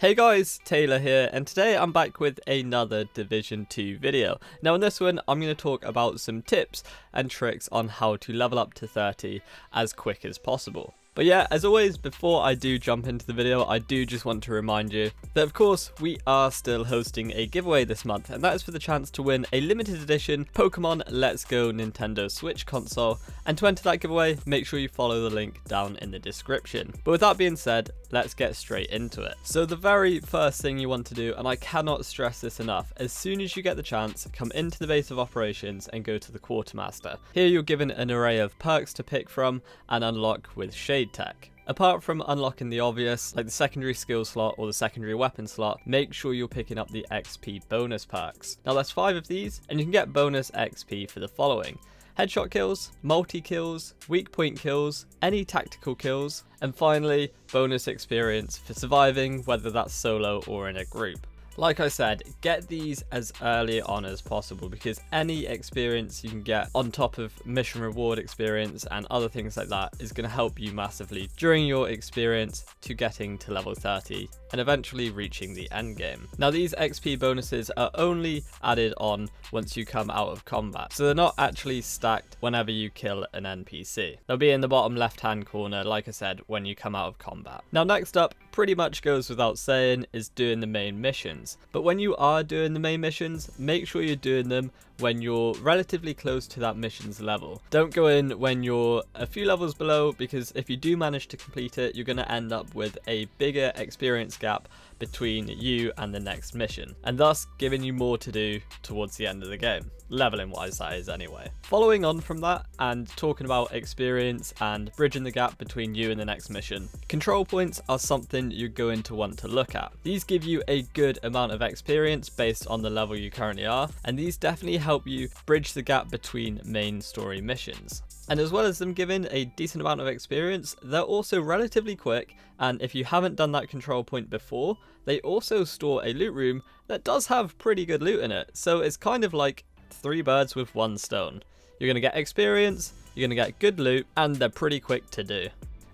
Hey guys, Taylor here, and today I'm back with another Division 2 video. Now in this one, I'm going to talk about some tips and tricks on how to level up to 30 as quick as possible. But yeah, as always, before I do jump into the video, I do just want to remind you that of course we are still hosting a giveaway this month, and that is for the chance to win a limited edition Pokemon Let's Go Nintendo Switch console. And to enter that giveaway, make sure you follow the link down in the description. But with that being said, let's get straight into it. So the very first thing you want to do, and I cannot stress this enough, as soon as you get the chance, come into the base of operations and go to the Quartermaster. Here you're given an array of perks to pick from and unlock with Shade Tech. Apart from unlocking the obvious, like the secondary skill slot or the secondary weapon slot, make sure you're picking up the XP bonus perks. Now there's 5 of these, and you can get bonus XP for the following: headshot kills, multi-kills, weak point kills, any tactical kills, and finally, bonus experience for surviving, whether that's solo or in a group. Like I said, get these as early on as possible, because any experience you can get on top of mission reward experience and other things like that is going to help you massively during your experience to getting to level 30 and eventually reaching the end game. Now these XP bonuses are only added on once you come out of combat, so they're not actually stacked whenever you kill an NPC. They'll be in the bottom left hand corner, like I said, when you come out of combat. Now next up, pretty much goes without saying, is doing the main missions. But when you are doing the main missions, make sure you're doing them when you're relatively close to that mission's level. Don't go in when you're a few levels below, because if you do manage to complete it, you're going to end up with a bigger experience gap between you and the next mission, and thus giving you more to do towards the end of the game, leveling wise that is anyway. Following on from that and talking about experience and bridging the gap between you and the next mission, control points are something you're going to want to look at. These give you a good amount of experience based on the level you currently are, and these definitely help you bridge the gap between main story missions. And as well as them giving a decent amount of experience, they're also relatively quick, and if you haven't done that control point before, they also store a loot room that does have pretty good loot in it. So it's kind of like 3 birds with 1 stone. You're going to get experience, you're going to get good loot, and they're pretty quick to do.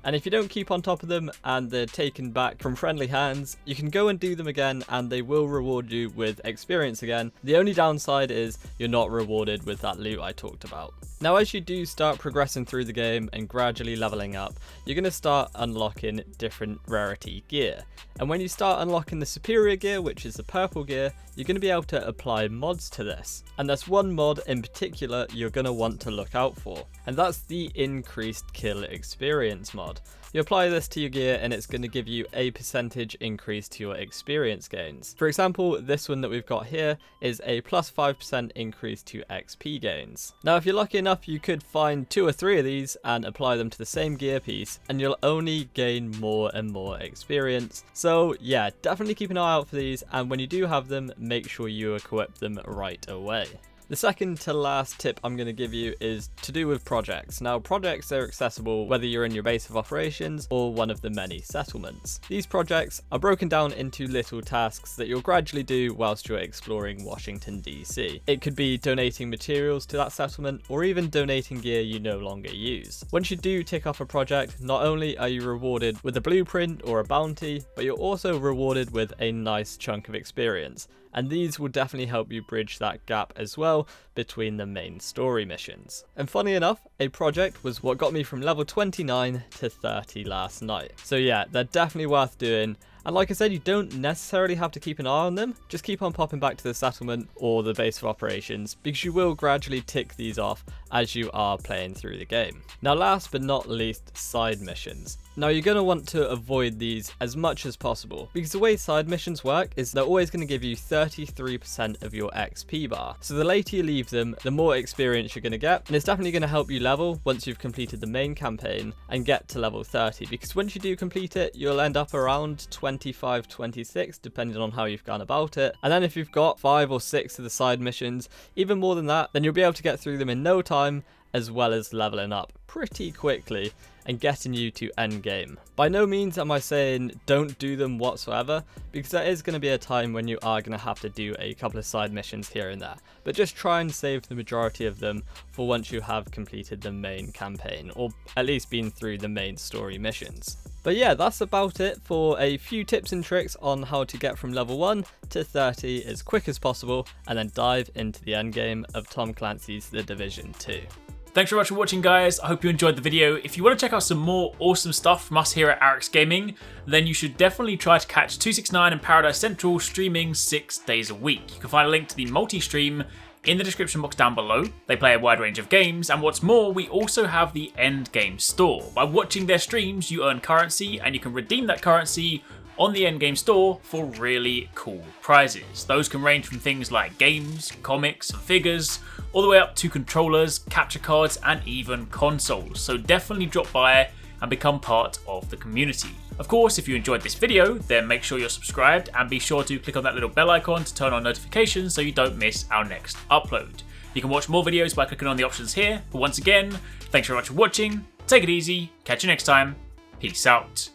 And if you don't keep on top of them and they're taken back from friendly hands, you can go and do them again and they will reward you with experience again. The only downside is you're not rewarded with that loot I talked about. Now as you do start progressing through the game and gradually leveling up, you're going to start unlocking different rarity gear. And when you start unlocking the superior gear, which is the purple gear, you're going to be able to apply mods to this. And there's one mod in particular you're going to want to look out for, and that's the increased kill experience mod. You apply this to your gear and it's going to give you a percentage increase to your experience gains. For example, this one that we've got here is a plus 5% increase to XP gains. Now if you're lucky enough, you could find 2 or 3 of these and apply them to the same gear piece, and you'll only gain more and more experience. So yeah, definitely keep an eye out for these, and when you do have them, make sure you equip them right away. The second to last tip I'm going to give you is to do with projects. Now projects are accessible whether you're in your base of operations or one of the many settlements. These projects are broken down into little tasks that you'll gradually do whilst you're exploring Washington DC. It could be donating materials to that settlement, or even donating gear you no longer use. Once you do tick off a project, not only are you rewarded with a blueprint or a bounty, but you're also rewarded with a nice chunk of experience. And these will definitely help you bridge that gap as well between the main story missions. And funny enough, a project was what got me from level 29 to 30 last night. So yeah, they're definitely worth doing. And like I said, you don't necessarily have to keep an eye on them. Just keep on popping back to the settlement or the base of operations, because you will gradually tick these off as you are playing through the game. Now last but not least, side missions. Now you're going to want to avoid these as much as possible, because the way side missions work is they're always going to give you 33% of your XP bar. So the later you leave them, the more experience you're going to get, and it's definitely going to help you level once you've completed the main campaign and get to level 30, because once you do complete it, you'll end up around 25, 26, depending on how you've gone about it. And then if you've got 5 or 6 of the side missions, even more than that, then you'll be able to get through them in no time, as well as leveling up pretty quickly and getting you to end game. By no means am I saying don't do them whatsoever, because there is going to be a time when you are going to have to do a couple of side missions here and there, but just try and save the majority of them for once you have completed the main campaign, or at least been through the main story missions. But yeah, that's about it for a few tips and tricks on how to get from level 1 to 30 as quick as possible, and then dive into the endgame of Tom Clancy's The Division 2. Thanks very much for watching, guys. I hope you enjoyed the video. If you want to check out some more awesome stuff from us here at Arekkz Gaming, then you should definitely try to catch TwoSixNine and Paradise Central streaming 6 days a week. You can find a link to the multi-stream in the description box down below. They play a wide range of games, and what's more, we also have the Endgame store. By watching their streams, you earn currency, and you can redeem that currency on the Endgame store for really cool prizes. Those can range from things like games, comics, and figures, all the way up to controllers, capture cards, and even consoles. So definitely drop by and become part of the community. Of course, if you enjoyed this video, then make sure you're subscribed and be sure to click on that little bell icon to turn on notifications so you don't miss our next upload. You can watch more videos by clicking on the options here, but once again, thanks very much for watching, take it easy, catch you next time, peace out.